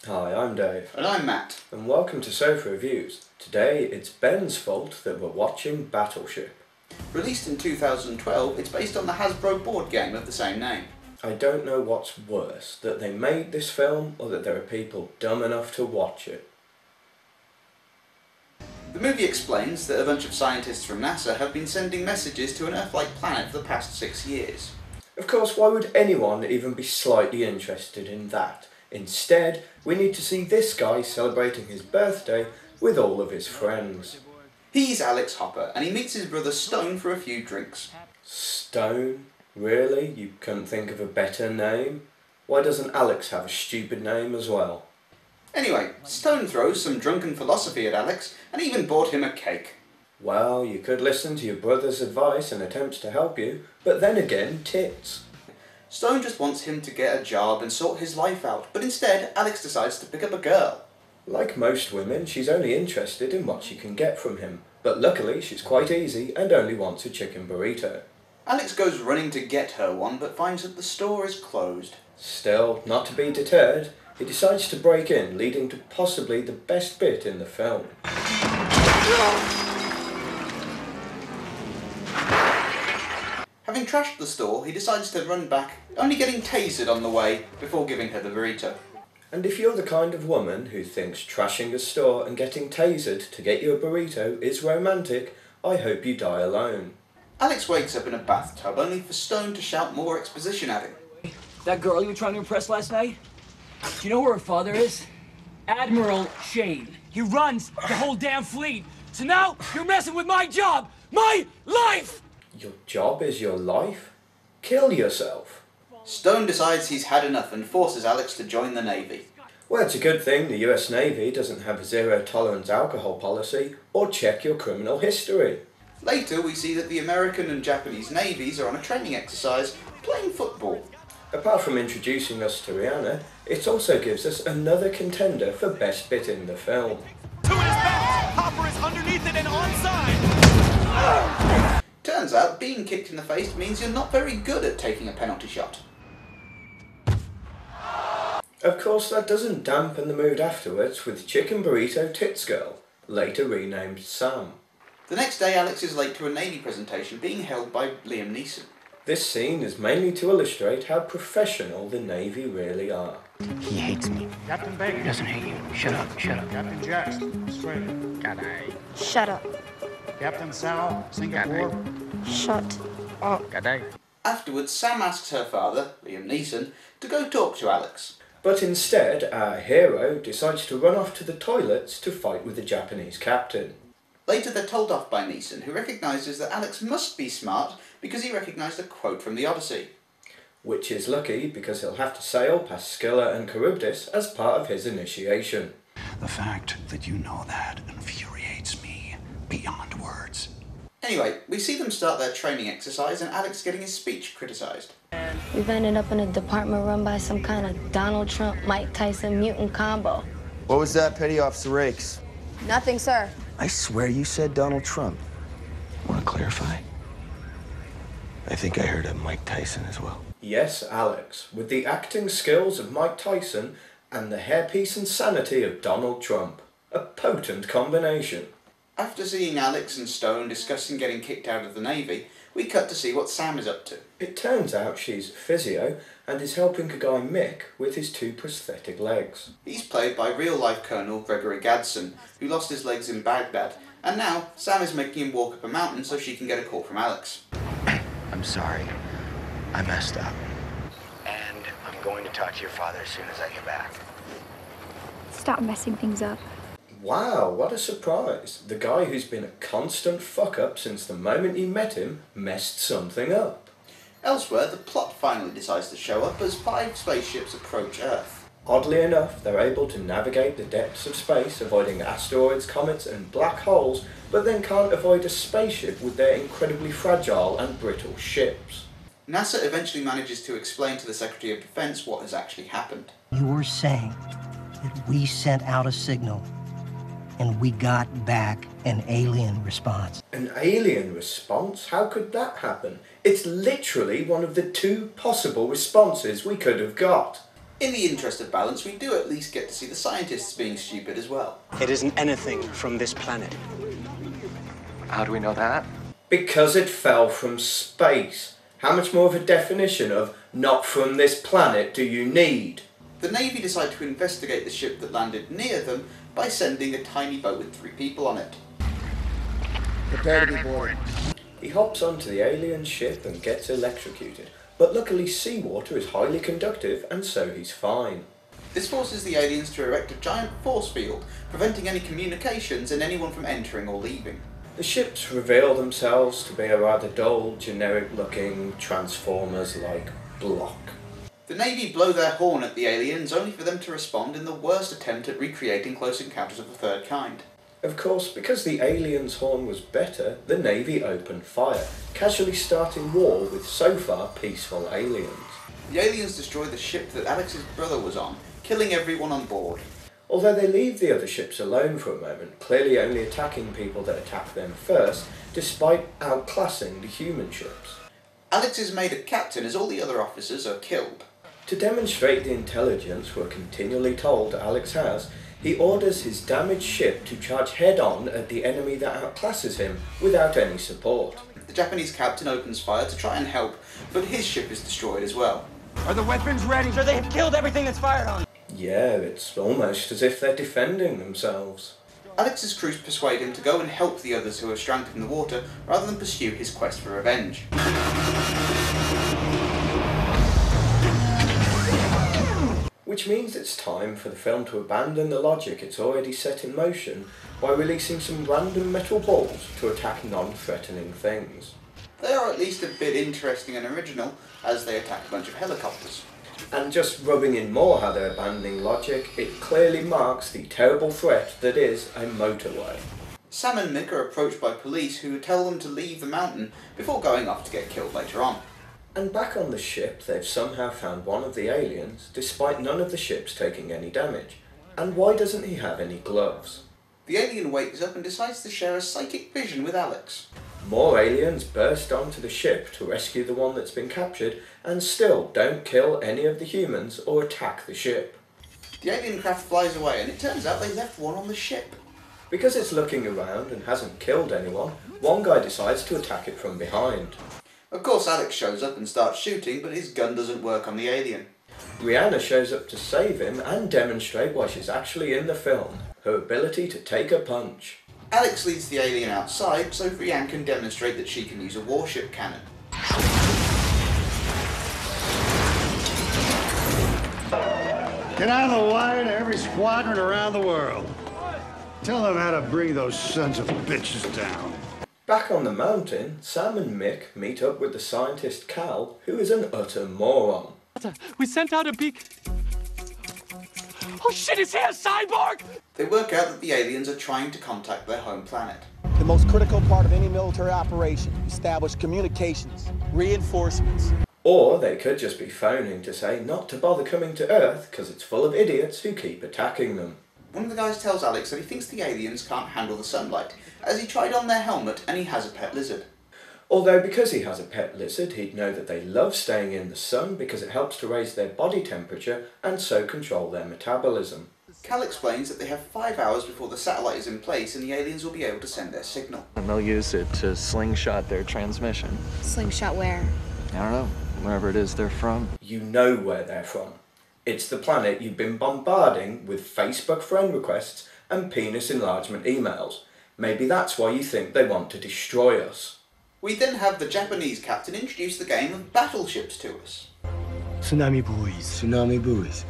Hi, I'm Dave. And I'm Matt. And welcome to Sofa Reviews. Today it's Ben's fault that we're watching Battleship. Released in 2012, it's based on the Hasbro board game of the same name. I don't know what's worse, that they made this film or that there are people dumb enough to watch it. The movie explains that a bunch of scientists from NASA have been sending messages to an Earth-like planet for the past 6 years. Of course, why would anyone even be slightly interested in that? Instead, we need to see this guy celebrating his birthday with all of his friends. He's Alex Hopper, and he meets his brother Stone for a few drinks. Stone? Really? You couldn't think of a better name? Why doesn't Alex have a stupid name as well? Anyway, Stone throws some drunken philosophy at Alex, and even bought him a cake. Well, you could listen to your brother's advice and attempts to help you, but then again, tits. Stone just wants him to get a job and sort his life out, but instead, Alex decides to pick up a girl. Like most women, she's only interested in what she can get from him, but luckily she's quite easy and only wants a chicken burrito. Alex goes running to get her one, but finds that the store is closed. Still, not to be deterred, he decides to break in, leading to possibly the best bit in the film. Having trashed the store, he decides to run back, only getting tasered on the way before giving her the burrito. And if you're the kind of woman who thinks trashing a store and getting tasered to get you a burrito is romantic, I hope you die alone. Alex wakes up in a bathtub, only for Stone to shout more exposition at him. That girl you were trying to impress last night? Do you know where her father is? Admiral Shane. He runs the whole damn fleet. So now you're messing with my job, my life! Your job is your life? Kill yourself. Stone decides he's had enough and forces Alex to join the Navy. Well, it's a good thing the US Navy doesn't have a zero-tolerance alcohol policy or check your criminal history. Later, we see that the American and Japanese navies are on a training exercise playing football. Apart from introducing us to Rihanna, it also gives us another contender for best bit in the film. Two in his back! Hopper is underneath it and onside! Turns out, being kicked in the face means you're not very good at taking a penalty shot. Of course, that doesn't dampen the mood afterwards with Chicken Burrito Tits Girl, later renamed Sam. The next day, Alex is late to a Navy presentation being held by Liam Neeson. This scene is mainly to illustrate how professional the Navy really are. He hates me. Captain Baker. He doesn't hate you. Shut up, shut up. Captain Jackson, Australia. G'day. Shut up. Captain Sal, Singapore. Shut up. G'day. Afterwards, Sam asks her father, Liam Neeson, to go talk to Alex. But instead, our hero decides to run off to the toilets to fight with the Japanese captain. Later, they're told off by Neeson, who recognises that Alex must be smart because he recognised a quote from the Odyssey. Which is lucky because he'll have to sail past Scylla and Charybdis as part of his initiation. The fact that you know that infuriates me beyond words. Anyway, we see them start their training exercise and Alex getting his speech criticised. We've ended up in a department run by some kind of Donald Trump, Mike Tyson mutant combo. What was that, Petty Officer Rakes? Nothing, sir. I swear you said Donald Trump. Want to clarify? I think I heard of Mike Tyson as well. Yes, Alex, with the acting skills of Mike Tyson and the hairpiece insanity of Donald Trump. A potent combination. After seeing Alex and Stone discussing getting kicked out of the Navy, we cut to see what Sam is up to. It turns out she's physio and is helping a guy Mick with his 2 prosthetic legs. He's played by real-life Colonel Gregory Gadsden, who lost his legs in Baghdad, and now Sam is making him walk up a mountain so she can get a call from Alex. I'm sorry. I messed up. And I'm going to talk to your father as soon as I get back. Stop messing things up. Wow, what a surprise. The guy who's been a constant fuck-up since the moment you met him messed something up. Elsewhere, the plot finally decides to show up as 5 spaceships approach Earth. Oddly enough, they're able to navigate the depths of space, avoiding asteroids, comets and black holes, but then can't avoid a spaceship with their incredibly fragile and brittle ships. NASA eventually manages to explain to the Secretary of Defense what has actually happened. You were saying that we sent out a signal and we got back an alien response. An alien response? How could that happen? It's literally one of the 2 possible responses we could have got. In the interest of balance, we do at least get to see the scientists being stupid as well. It isn't anything from this planet. How do we know that? Because it fell from space. How much more of a definition of not from this planet do you need? The Navy decide to investigate the ship that landed near them by sending a tiny boat with 3 people on it. Prepare to be boarded. He hops onto the alien ship and gets electrocuted, but luckily seawater is highly conductive and so he's fine. This forces the aliens to erect a giant force field, preventing any communications and anyone from entering or leaving. The ships reveal themselves to be a rather dull, generic-looking, Transformers-like block. The Navy blow their horn at the aliens, only for them to respond in the worst attempt at recreating Close Encounters of the Third Kind. Of course, because the aliens' horn was better, the Navy opened fire, casually starting war with so far peaceful aliens. The aliens destroy the ship that Alex's brother was on, killing everyone on board. Although they leave the other ships alone for a moment, clearly only attacking people that attack them first, despite outclassing the human ships. Alex is made a captain as all the other officers are killed. To demonstrate the intelligence we're continually told Alex has, he orders his damaged ship to charge head-on at the enemy that outclasses him without any support. The Japanese captain opens fire to try and help, but his ship is destroyed as well. Are the weapons ready? Sir, they have killed everything that's fired on. Yeah, it's almost as if they're defending themselves. Alex's crew persuade him to go and help the others who are stranded in the water, rather than pursue his quest for revenge. Which means it's time for the film to abandon the logic it's already set in motion by releasing some random metal balls to attack non-threatening things. They are at least a bit interesting and original, as they attack a bunch of helicopters. And just rubbing in more how they're abandoning logic, it clearly marks the terrible threat that is a motorway. Sam and Mick are approached by police who tell them to leave the mountain before going off to get killed later on. And back on the ship, they've somehow found one of the aliens, despite none of the ships taking any damage. And why doesn't he have any gloves? The alien wakes up and decides to share a psychic vision with Alex. More aliens burst onto the ship to rescue the one that's been captured, and still don't kill any of the humans or attack the ship. The alien craft flies away, and it turns out they left one on the ship. Because it's looking around and hasn't killed anyone, one guy decides to attack it from behind. Of course, Alex shows up and starts shooting, but his gun doesn't work on the alien. Rihanna shows up to save him and demonstrate why she's actually in the film, her ability to take a punch. Alex leads the alien outside so Rihanna can demonstrate that she can use a warship cannon. Get out of the wire to every squadron around the world. Tell them how to bring those sons of bitches down. Back on the mountain, Sam and Mick meet up with the scientist Cal, who is an utter moron. We sent out a beacon. Oh shit, is he a cyborg? They work out that the aliens are trying to contact their home planet. The most critical part of any military operation, establish communications, reinforcements. Or they could just be phoning to say not to bother coming to Earth because it's full of idiots who keep attacking them. One of the guys tells Alex that he thinks the aliens can't handle the sunlight, as he tried on their helmet and he has a pet lizard. Although because he has a pet lizard, he'd know that they love staying in the sun because it helps to raise their body temperature and so control their metabolism. Cal explains that they have 5 hours before the satellite is in place and the aliens will be able to send their signal. And they'll use it to slingshot their transmission. Slingshot where? I don't know, wherever it is they're from. You know where they're from. It's the planet you've been bombarding with Facebook friend requests and penis enlargement emails. Maybe that's why you think they want to destroy us. We then have the Japanese captain introduce the game of Battleships to us. Tsunami buoys. Tsunami buoys.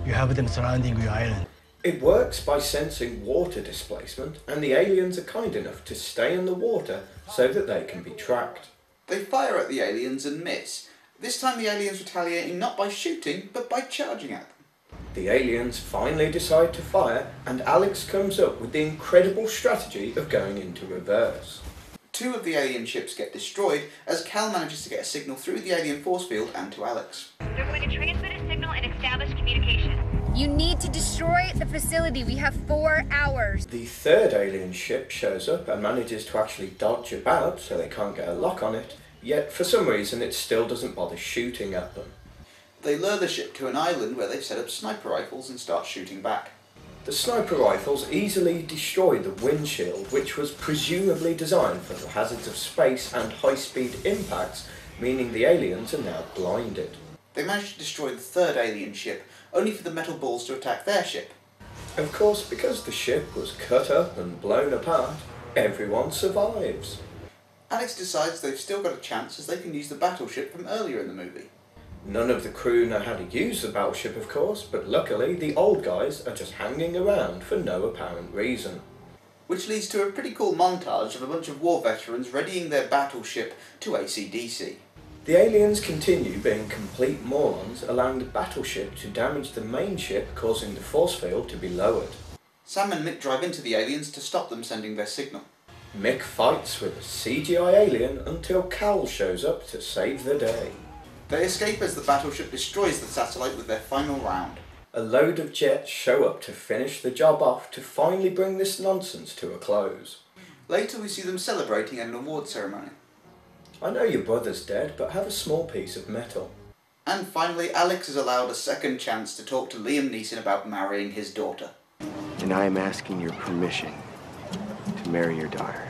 You have them surrounding your island. It works by sensing water displacement, and the aliens are kind enough to stay in the water so that they can be tracked. They fire at the aliens and miss, this time the aliens retaliating not by shooting, but by charging at them. The aliens finally decide to fire, and Alex comes up with the incredible strategy of going into reverse. 2 of the alien ships get destroyed, as Cal manages to get a signal through the alien force field and to Alex. They're going to transmit a signal and establish communication. You need to destroy the facility. We have 4 hours. The 3rd alien ship shows up and manages to actually dodge about so they can't get a lock on it, yet for some reason it still doesn't bother shooting at them. They lure the ship to an island where they've set up sniper rifles and start shooting back. The sniper rifles easily destroy the windshield, which was presumably designed for the hazards of space and high-speed impacts, meaning the aliens are now blinded. They manage to destroy the third alien ship, only for the metal balls to attack their ship. Of course, because the ship was cut up and blown apart, everyone survives. Alex decides they've still got a chance as they can use the battleship from earlier in the movie. None of the crew know how to use the battleship, of course, but luckily the old guys are just hanging around for no apparent reason. Which leads to a pretty cool montage of a bunch of war veterans readying their battleship to AC/DC. The aliens continue being complete morons, allowing the battleship to damage the main ship, causing the force field to be lowered. Sam and Mick drive into the aliens to stop them sending their signal. Mick fights with a CGI alien until Cal shows up to save the day. They escape as the battleship destroys the satellite with their final round. A load of jets show up to finish the job off to finally bring this nonsense to a close. Later we see them celebrating at an award ceremony. I know your brother's dead, but have a small piece of metal. And finally, Alex is allowed a second chance to talk to Liam Neeson about marrying his daughter. And I am asking your permission to marry your daughter.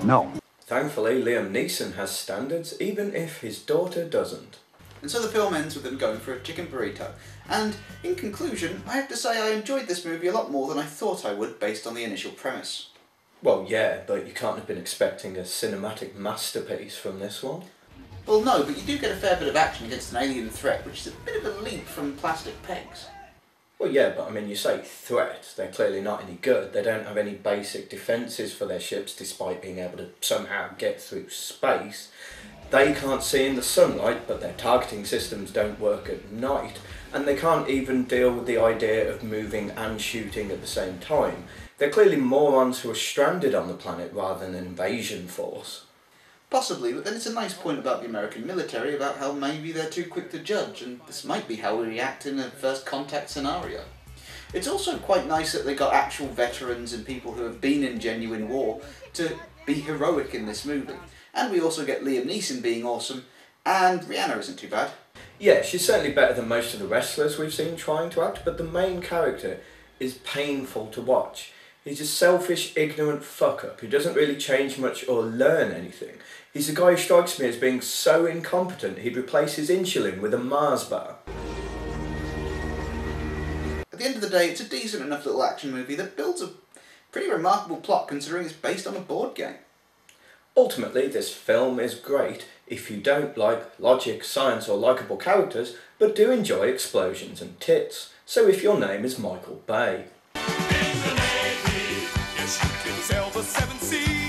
No. Thankfully, Liam Neeson has standards, even if his daughter doesn't. And so the film ends with them going for a chicken burrito. And in conclusion, I have to say I enjoyed this movie a lot more than I thought I would based on the initial premise. Well, yeah, but you can't have been expecting a cinematic masterpiece from this one. Well, no, but you do get a fair bit of action against an alien threat, which is a bit of a leap from plastic pegs. Well, yeah, but I mean, you say threat, they're clearly not any good. They don't have any basic defences for their ships, despite being able to somehow get through space. They can't see in the sunlight, but their targeting systems don't work at night, and they can't even deal with the idea of moving and shooting at the same time. They're clearly morons who are stranded on the planet rather than an invasion force. Possibly, but then it's a nice point about the American military, about how maybe they're too quick to judge, and this might be how we react in a first contact scenario. It's also quite nice that they got actual veterans and people who have been in genuine war to be heroic in this movie. And we also get Liam Neeson being awesome, and Rihanna isn't too bad. Yeah, she's certainly better than most of the wrestlers we've seen trying to act, but the main character is painful to watch. He's a selfish, ignorant fuck-up who doesn't really change much or learn anything. He's a guy who strikes me as being so incompetent he'd replace his insulin with a Mars bar. At the end of the day, it's a decent enough little action movie that builds a pretty remarkable plot considering it's based on a board game. Ultimately, this film is great if you don't like logic, science or likeable characters, but do enjoy explosions and tits. So if your name is Michael Bay. Yes, you can sail the 7 seas.